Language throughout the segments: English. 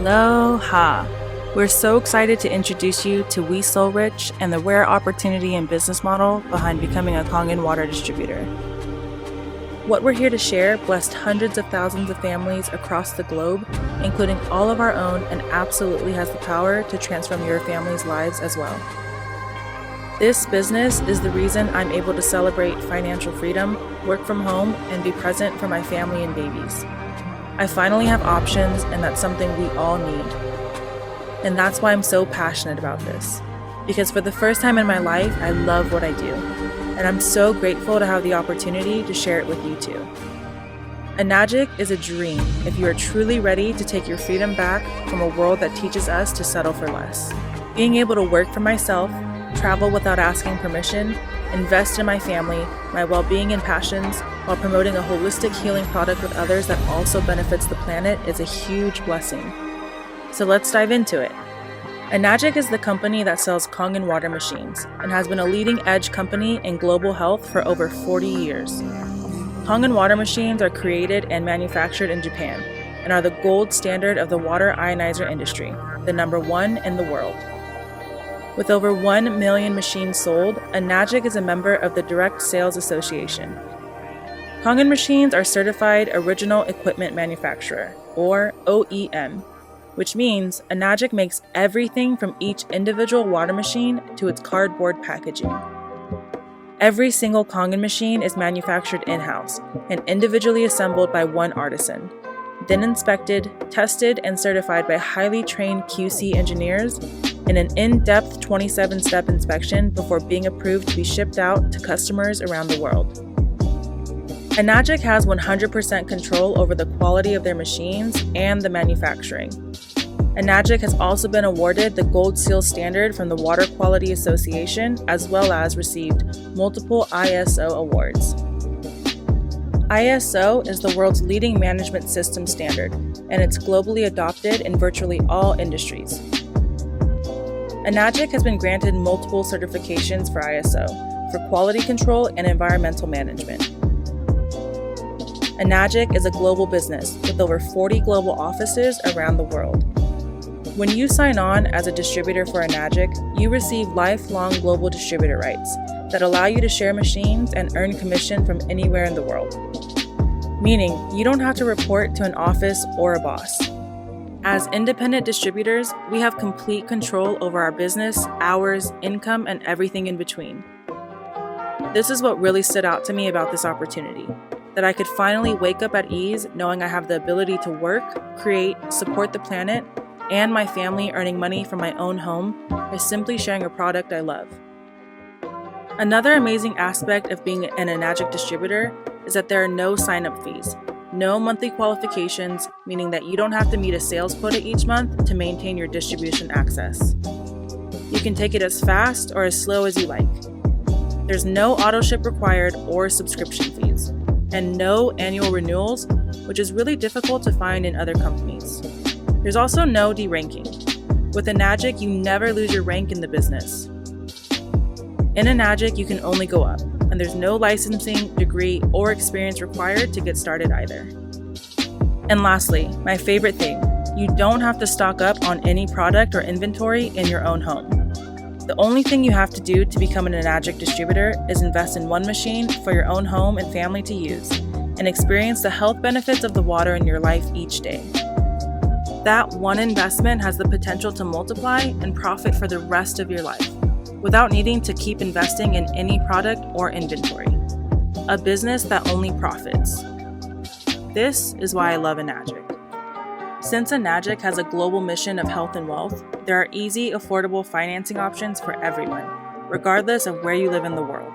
Aloha! We're so excited to introduce you to We Soul Rich and the rare opportunity and business model behind becoming a Kangen water distributor. What we're here to share blessed hundreds of thousands of families across the globe, including all of our own, and absolutely has the power to transform your family's lives as well. This business is the reason I'm able to celebrate financial freedom, work from home, and be present for my family and babies. I finally have options, and that's something we all need. And that's why I'm so passionate about this. Because for the first time in my life, I love what I do. And I'm so grateful to have the opportunity to share it with you too. Enagic is a dream if you are truly ready to take your freedom back from a world that teaches us to settle for less. Being able to work for myself, travel without asking permission, invest in my family, my well-being and passions, while promoting a holistic healing product with others that also benefits the planet is a huge blessing. So let's dive into it. Enagic is the company that sells Kangen water machines and has been a leading edge company in global health for over 40 years. Kangen water machines are created and manufactured in Japan and are the gold standard of the water ionizer industry, the #1 in the world. With over 1 million machines sold, Enagic is a member of the Direct Sales Association. Kangen machines are certified original equipment manufacturer, or OEM, which means Enagic makes everything from each individual water machine to its cardboard packaging. Every single Kangen machine is manufactured in-house and individually assembled by one artisan, then inspected, tested, and certified by highly trained QC engineers in an in-depth 27-step inspection before being approved to be shipped out to customers around the world. Enagic has 100% control over the quality of their machines and the manufacturing. Enagic has also been awarded the Gold Seal standard from the Water Quality Association, as well as received multiple ISO awards. ISO is the world's leading management system standard, and it's globally adopted in virtually all industries. Enagic has been granted multiple certifications for ISO, for quality control and environmental management. Enagic is a global business with over 40 global offices around the world. When you sign on as a distributor for Enagic, you receive lifelong global distributor rights that allow you to share machines and earn commission from anywhere in the world. Meaning, you don't have to report to an office or a boss. As independent distributors, we have complete control over our business, hours, income, and everything in between. This is what really stood out to me about this opportunity, that I could finally wake up at ease knowing I have the ability to work, create, support the planet, and my family earning money from my own home by simply sharing a product I love. Another amazing aspect of being an Enagic distributor is that there are no sign-up fees. No monthly qualifications, meaning that you don't have to meet a sales quota each month to maintain your distribution access. You can take it as fast or as slow as you like. There's no auto ship required or subscription fees, and no annual renewals, which is really difficult to find in other companies. There's also no deranking. With Enagic, you never lose your rank in the business. In Enagic, you can only go up, and there's no licensing, degree, or experience required to get started either. And lastly, my favorite thing, you don't have to stock up on any product or inventory in your own home. The only thing you have to do to become an Enagic distributor is invest in one machine for your own home and family to use, and experience the health benefits of the water in your life each day. That one investment has the potential to multiply and profit for the rest of your life, without needing to keep investing in any product or inventory. A business that only profits. This is why I love Enagic. Since Enagic has a global mission of health and wealth, there are easy, affordable financing options for everyone, regardless of where you live in the world.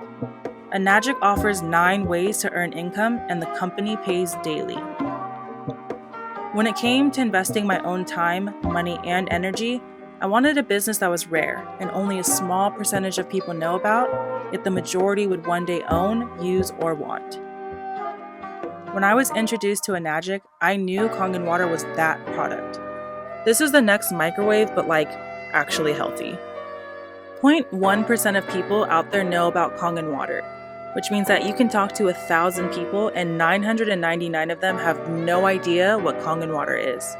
Enagic offers 9 ways to earn income, and the company pays daily. When it came to investing my own time, money, and energy, I wanted a business that was rare and only a small percentage of people know about, yet the majority would one day own, use, or want. When I was introduced to Enagic, I knew Kangen water was that product. This is the next microwave, but actually healthy. 0.1% of people out there know about Kangen water, which means that you can talk to 1,000 people and 999 of them have no idea what Kangen water is.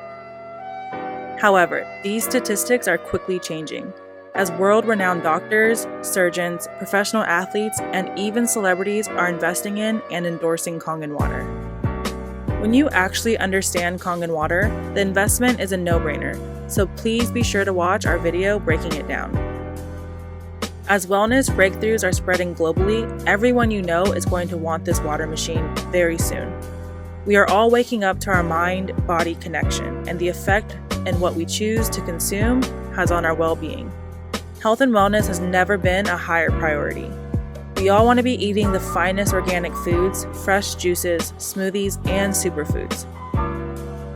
However, these statistics are quickly changing, as world-renowned doctors, surgeons, professional athletes, and even celebrities are investing in and endorsing Kangen water. When you actually understand Kangen water, the investment is a no-brainer, so please be sure to watch our video breaking it down. As wellness breakthroughs are spreading globally, everyone you know is going to want this water machine very soon. We are all waking up to our mind-body connection and the effect and what we choose to consume has on our well-being. Health and wellness has never been a higher priority. We all want to be eating the finest organic foods, fresh juices, smoothies, and superfoods.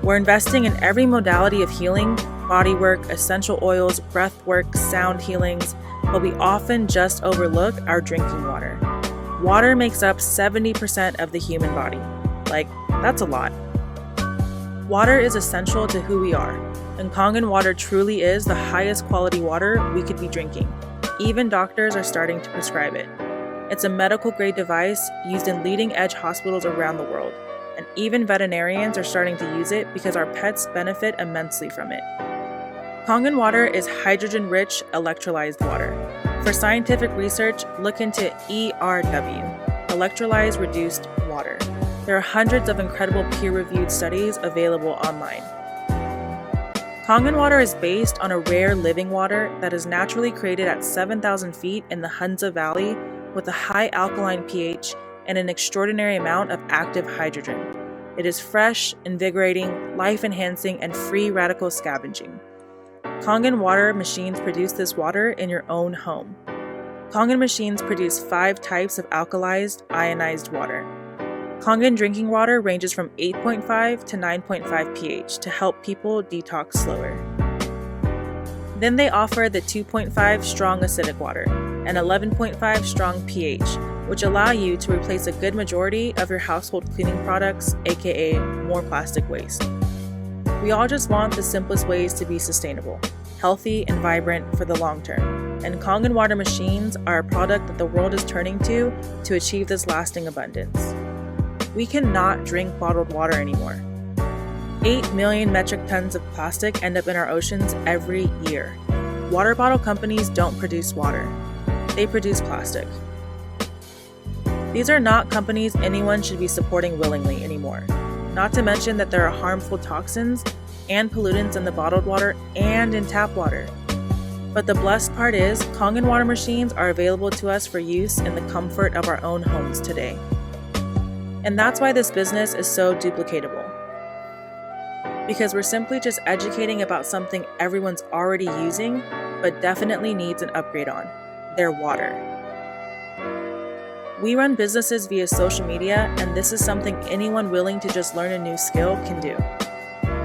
We're investing in every modality of healing, body work, essential oils, breath work, sound healings, but we often just overlook our drinking water. Water makes up 70% of the human body. That's a lot. Water is essential to who we are, and Kangen water truly is the highest quality water we could be drinking. Even doctors are starting to prescribe it. It's a medical grade device used in leading edge hospitals around the world, and even veterinarians are starting to use it because our pets benefit immensely from it. Kangen water is hydrogen-rich electrolyzed water. For scientific research, look into ERW, electrolyzed reduced water. There are hundreds of incredible peer-reviewed studies available online. Kangen water is based on a rare living water that is naturally created at 7,000 feet in the Hunza Valley with a high alkaline pH and an extraordinary amount of active hydrogen. It is fresh, invigorating, life-enhancing, and free radical scavenging. Kangen water machines produce this water in your own home. Kangen machines produce 5 types of alkalized, ionized water. Kangen drinking water ranges from 8.5 to 9.5 pH to help people detox slower. Then they offer the 2.5 strong acidic water and 11.5 strong pH, which allow you to replace a good majority of your household cleaning products, aka more plastic waste. We all just want the simplest ways to be sustainable, healthy, and vibrant for the long term, and Kangen water machines are a product that the world is turning to achieve this lasting abundance. We cannot drink bottled water anymore. 8 million metric tons of plastic end up in our oceans every year. Water bottle companies don't produce water. They produce plastic. These are not companies anyone should be supporting willingly anymore. Not to mention that there are harmful toxins and pollutants in the bottled water and in tap water. But the blessed part is, Kangen water machines are available to us for use in the comfort of our own homes today. And that's why this business is so duplicatable. Because we're simply just educating about something everyone's already using, but definitely needs an upgrade on: their water. We run businesses via social media, and this is something anyone willing to just learn a new skill can do.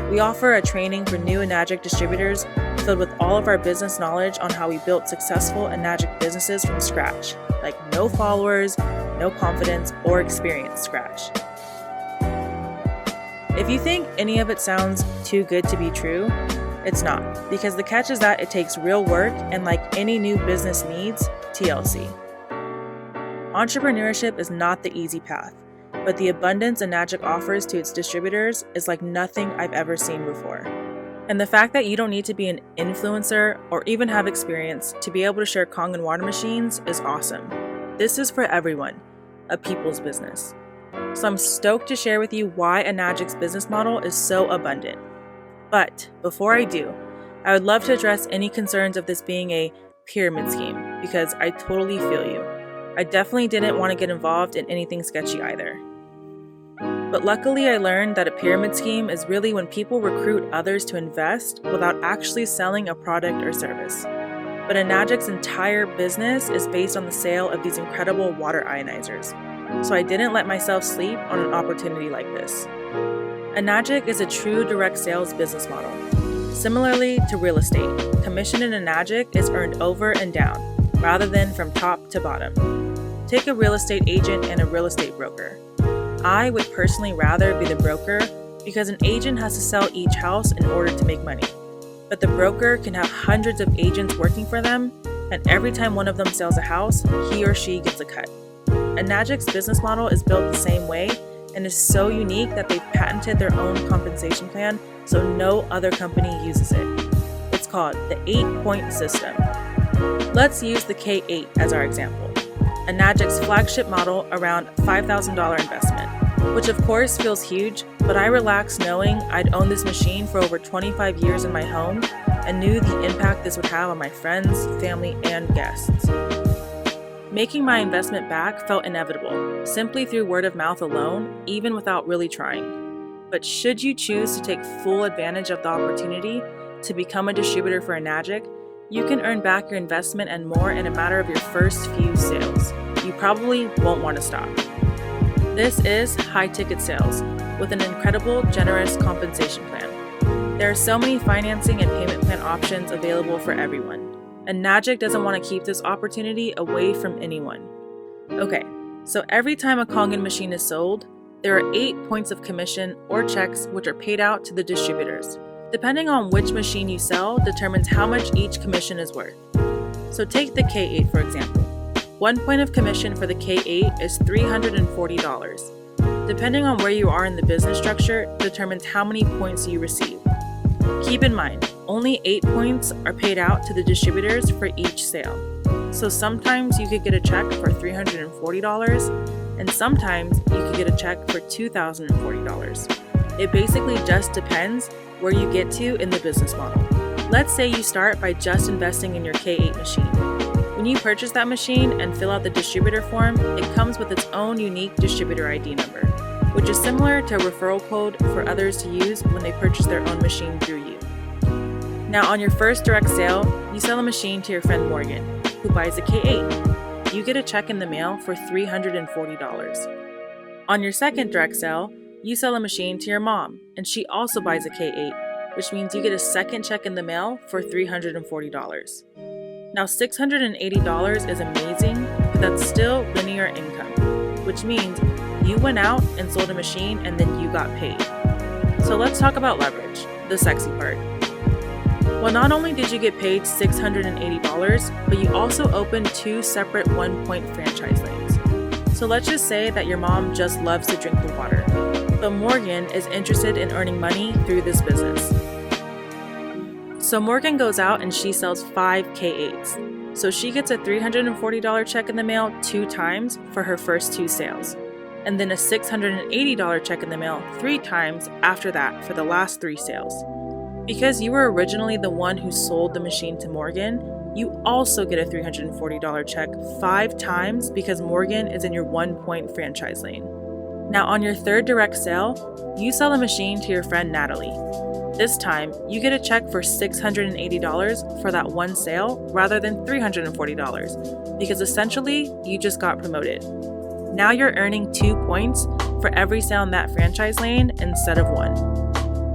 We offer a training for new Enagic distributors filled with all of our business knowledge on how we built successful Enagic businesses from scratch, like no followers, no confidence, or experience scratch. If you think any of it sounds too good to be true, it's not, because the catch is that it takes real work, and like any new business needs, TLC. Entrepreneurship is not the easy path, but the abundance Enagic offers to its distributors is like nothing I've ever seen before. And the fact that you don't need to be an influencer or even have experience to be able to share Kangen water machines is awesome. This is for everyone, a people's business. So I'm stoked to share with you why Enagic's business model is so abundant. But before I do, I would love to address any concerns of this being a pyramid scheme, because I totally feel you. I definitely didn't want to get involved in anything sketchy either. But luckily I learned that a pyramid scheme is really when people recruit others to invest without actually selling a product or service. But Enagic's entire business is based on the sale of these incredible water ionizers, so I didn't let myself sleep on an opportunity like this. Enagic is a true direct sales business model. Similarly to real estate, commission in Enagic is earned over and down, rather than from top to bottom. Take a real estate agent and a real estate broker. I would personally rather be the broker because an agent has to sell each house in order to make money. But the broker can have hundreds of agents working for them, and every time one of them sells a house, he or she gets a cut. Enagic's business model is built the same way and is so unique that they've patented their own compensation plan so no other company uses it. It's called the 8-point system. Let's use the K8 as our example, Enagic's flagship model around $5,000 investment, which of course feels huge, but I relaxed knowing I'd owned this machine for over 25 years in my home and knew the impact this would have on my friends, family, and guests. Making my investment back felt inevitable, simply through word of mouth alone, even without really trying. But should you choose to take full advantage of the opportunity to become a distributor for Enagic, you can earn back your investment and more in a matter of your first few sales. You probably won't want to stop. This is high-ticket sales with an incredible, generous compensation plan. There are so many financing and payment plan options available for everyone. Enagic doesn't want to keep this opportunity away from anyone. Okay, so every time a Kangen machine is sold, there are 8 points of commission or checks which are paid out to the distributors. Depending on which machine you sell determines how much each commission is worth. So take the K8 for example. 1 point of commission for the K8 is $340. Depending on where you are in the business structure determines how many points you receive. Keep in mind, only 8 points are paid out to the distributors for each sale. So sometimes you could get a check for $340, and sometimes you could get a check for $2,040. It basically just depends where you get to in the business model. Let's say you start by just investing in your K8 machine. When you purchase that machine and fill out the distributor form, it comes with its own unique distributor ID number, which is similar to a referral code for others to use when they purchase their own machine through you. Now on your first direct sale, you sell a machine to your friend Morgan, who buys a K8. You get a check in the mail for $340. On your second direct sale, you sell a machine to your mom, and she also buys a K8, which means you get a second check in the mail for $340. Now $680 is amazing, but that's still linear income, which means you went out and sold a machine and then you got paid. So let's talk about leverage, the sexy part. Well, not only did you get paid $680, but you also opened 2 separate 1-point franchise lanes. So let's just say that your mom just loves to drink the water, but Morgan is interested in earning money through this business. So Morgan goes out and she sells 5 K8s. So she gets a $340 check in the mail 2 times for her first 2 sales, and then a $680 check in the mail 3 times after that for the last 3 sales. Because you were originally the one who sold the machine to Morgan, you also get a $340 check 5 times because Morgan is in your 1-point franchise lane. Now on your third direct sale, you sell a machine to your friend Natalie. This time, you get a check for $680 for that one sale rather than $340 because essentially you just got promoted. Now you're earning 2 points for every sale in that franchise lane instead of 1.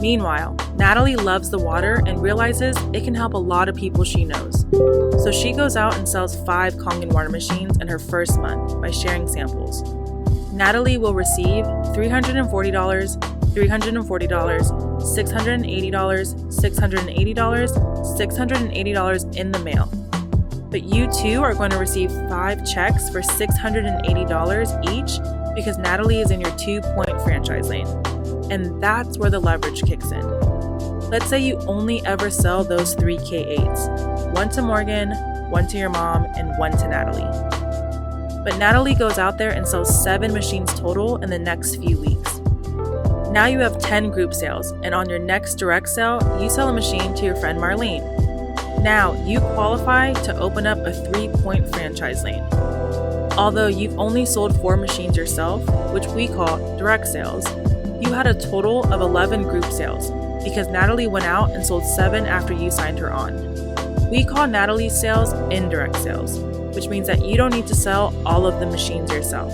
Meanwhile, Natalie loves the water and realizes it can help a lot of people she knows. So she goes out and sells 5 Kangen water machines in her first month by sharing samples. Natalie will receive $340, $340, $680, $680, $680 in the mail. But you too are going to receive 5 checks for $680 each because Natalie is in your 2-point franchise lane. And that's where the leverage kicks in. Let's say you only ever sell those 3 K8s, 1 to Morgan, 1 to your mom, and 1 to Natalie. But Natalie goes out there and sells 7 machines total in the next few weeks. Now you have 10 group sales, and on your next direct sale, you sell a machine to your friend Marlene. Now you qualify to open up a 3-point franchise lane. Although you've only sold 4 machines yourself, which we call direct sales, you had a total of 11 group sales because Natalie went out and sold 7 after you signed her on. We call Natalie's sales indirect sales, which means that you don't need to sell all of the machines yourself.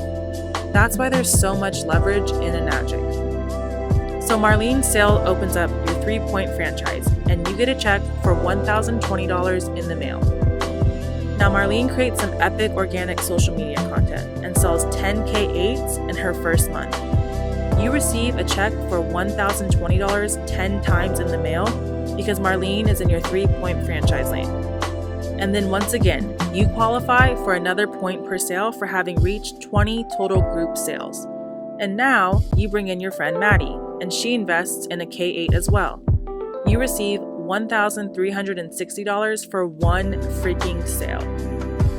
That's why there's so much leverage in Enagic. So Marlene's sale opens up your 3-point franchise, and you get a check for $1,020 in the mail. Now Marlene creates some epic organic social media content and sells 10 K8s in her first month. You receive a check for $1,020 10 times in the mail because Marlene is in your 3-point franchise lane. And then once again, you qualify for another point per sale for having reached 20 total group sales. And now you bring in your friend Maddie, and she invests in a K8 as well. you receive $1,360 for one freaking sale.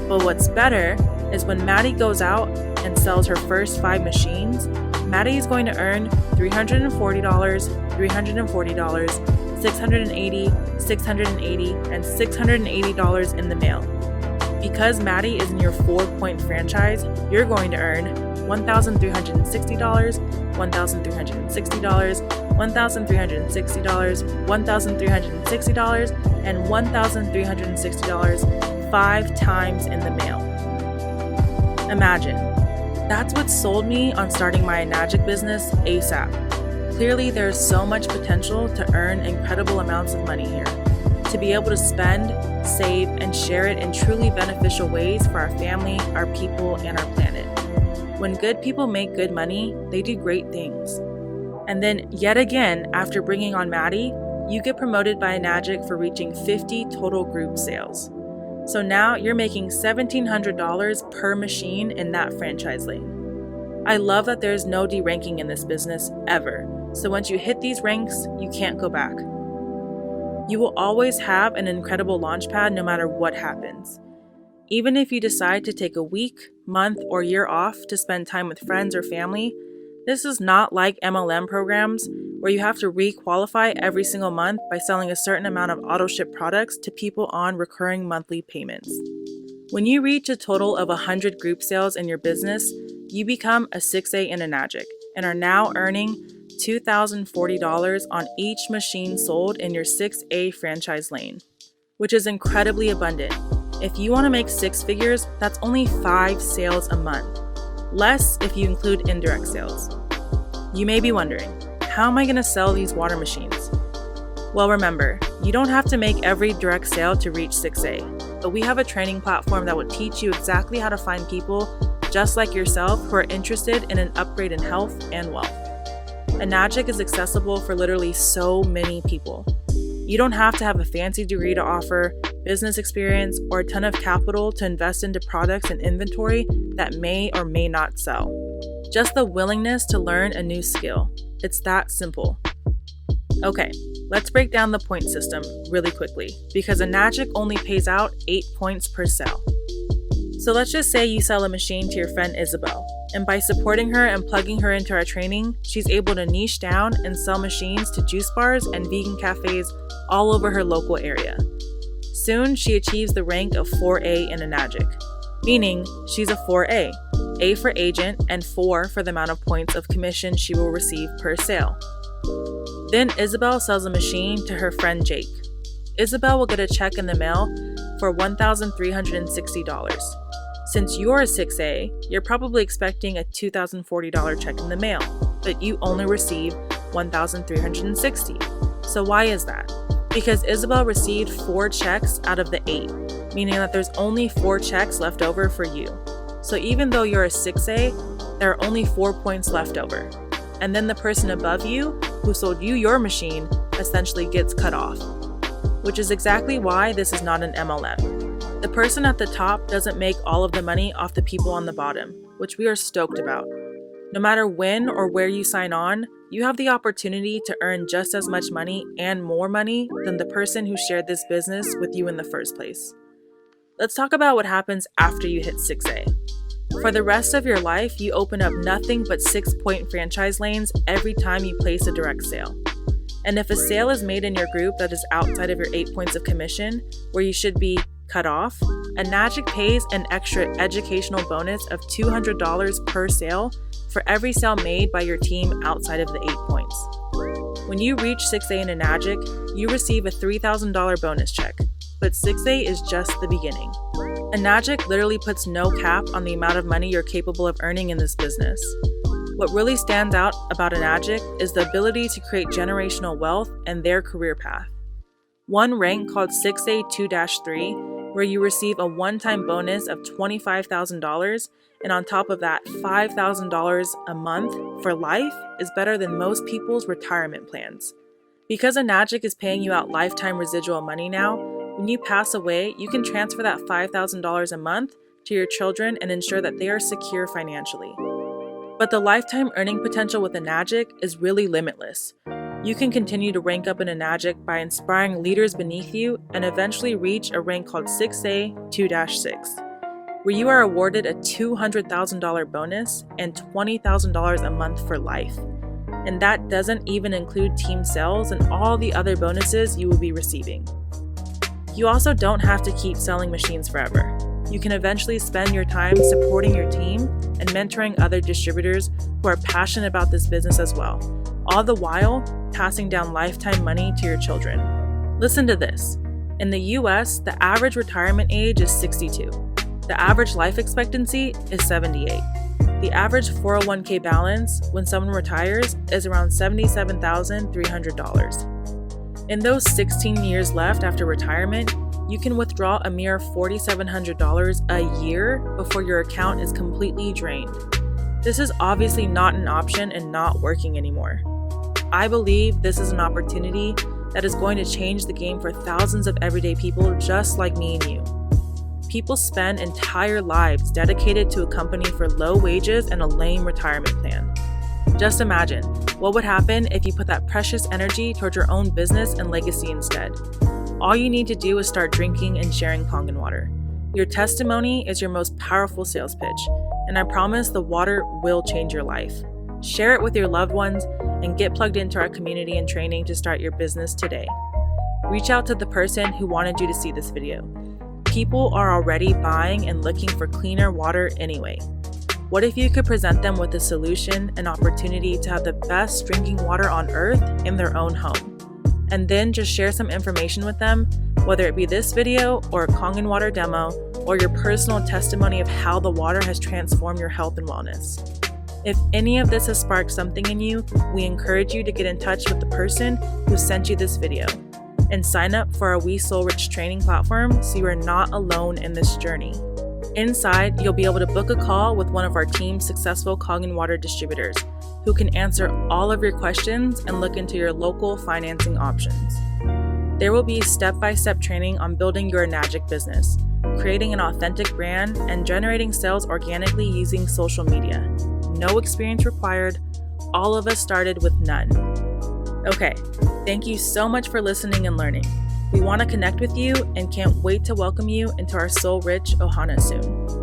But what's better is when Maddie goes out and sells her first 5 machines, Maddie is going to earn $340, $340, $680, $680, and $680 in the mail. Because Maddie is in your 4-point franchise, you're going to earn $1,360, $1,360, $1,360, $1,360, and $1,360 5 times in the mail. Imagine. That's what sold me on starting my Enagic business ASAP. Clearly, there's so much potential to earn incredible amounts of money here, to be able to spend, save, and share it in truly beneficial ways for our family, our people, and our planet. When good people make good money, they do great things. And then, yet again, after bringing on Maddie, you get promoted by Enagic for reaching 50 total group sales. So now you're making $1,700 per machine in that franchise lane. I love that there's no deranking in this business ever. So once you hit these ranks, you can't go back. You will always have an incredible launchpad no matter what happens. Even if you decide to take a week, month, or year off to spend time with friends or family, this is not like MLM programs where you have to re-qualify every single month by selling a certain amount of auto-ship products to people on recurring monthly payments. When you reach a total of 100 group sales in your business, you become a 6A in Enagic and are now earning $2,040 on each machine sold in your 6A franchise lane, which is incredibly abundant. If you want to make 6 figures, that's only 5 sales a month, less if you include indirect sales. You may be wondering, how am I going to sell these water machines? Well, remember, you don't have to make every direct sale to reach 6A, but we have a training platform that will teach you exactly how to find people just like yourself who are interested in an upgrade in health and wealth. Enagic is accessible for literally so many people. You don't have to have a fancy degree to offer, business experience, or a ton of capital to invest into products and inventory that may or may not sell. Just the willingness to learn a new skill. It's that simple. Okay, let's break down the point system really quickly because Enagic only pays out 8 points per sale. So let's just say you sell a machine to your friend Isabel, and by supporting her and plugging her into our training, she's able to niche down and sell machines to juice bars and vegan cafes all over her local area. Soon, she achieves the rank of 4A in Enagic, meaning she's a 4A, A for agent, and 4 for the amount of points of commission she will receive per sale. Then Isabel sells a machine to her friend Jake. Isabel will get a check in the mail for $1,360. Since you're a 6A, you're probably expecting a $2,040 check in the mail, but you only receive $1,360. So why is that? Because Isabel received 4 checks out of the 8, meaning that there's only 4 checks left over for you. So even though you're a 6A, there are only 4 points left over. And then the person above you, who sold you your machine, essentially gets cut off. Which is exactly why this is not an MLM. The person at the top doesn't make all of the money off the people on the bottom, which we are stoked about. No matter when or where you sign on, you have the opportunity to earn just as much money and more money than the person who shared this business with you in the first place. Let's talk about what happens after you hit 6A. For the rest of your life, you open up nothing but 6-point franchise lanes every time you place a direct sale. And if a sale is made in your group that is outside of your 8 points of commission, where you should be cut off, Enagic pays an extra educational bonus of $200 per sale for every sale made by your team outside of the 8 points. When you reach 6A in Enagic, you receive a $3,000 bonus check, but 6A is just the beginning. Enagic literally puts no cap on the amount of money you're capable of earning in this business. What really stands out about Enagic is the ability to create generational wealth and their career path. One rank called 6A 2-3, where you receive a one-time bonus of $25,000, and on top of that, $5,000 a month for life, is better than most people's retirement plans. Because Enagic is paying you out lifetime residual money now, when you pass away, you can transfer that $5,000 a month to your children and ensure that they are secure financially. But the lifetime earning potential with Enagic is really limitless. You can continue to rank up in Enagic by inspiring leaders beneath you and eventually reach a rank called 6A 2-6, where you are awarded a $200,000 bonus and $20,000 a month for life. And that doesn't even include team sales and all the other bonuses you will be receiving. You also don't have to keep selling machines forever. You can eventually spend your time supporting your team and mentoring other distributors who are passionate about this business as well, all the while passing down lifetime money to your children. Listen to this. In the US, the average retirement age is 62. The average life expectancy is 78. The average 401k balance when someone retires is around $77,300. In those 16 years left after retirement, you can withdraw a mere $4,700 a year before your account is completely drained. This is obviously not an option and not working anymore. I believe this is an opportunity that is going to change the game for thousands of everyday people just like me and you. People spend entire lives dedicated to a company for low wages and a lame retirement plan. Just imagine, what would happen if you put that precious energy towards your own business and legacy instead? All you need to do is start drinking and sharing Kangen water. Your testimony is your most powerful sales pitch, and I promise the water will change your life. Share it with your loved ones and get plugged into our community and training to start your business today. Reach out to the person who wanted you to see this video. People are already buying and looking for cleaner water anyway. What if you could present them with a solution, an opportunity to have the best drinking water on earth in their own home? And then just share some information with them, whether it be this video or a Kangen water demo or your personal testimony of how the water has transformed your health and wellness. If any of this has sparked something in you, we encourage you to get in touch with the person who sent you this video and sign up for our We Soul Rich training platform so you are not alone in this journey. Inside, you'll be able to book a call with one of our team's successful Kangen water distributors who can answer all of your questions and look into your local financing options. There will be step-by-step training on building your Enagic business, creating an authentic brand, and generating sales organically using social media. No experience required. All of us started with none. Okay, thank you so much for listening and learning. We want to connect with you and can't wait to welcome you into our Soul Rich Ohana soon.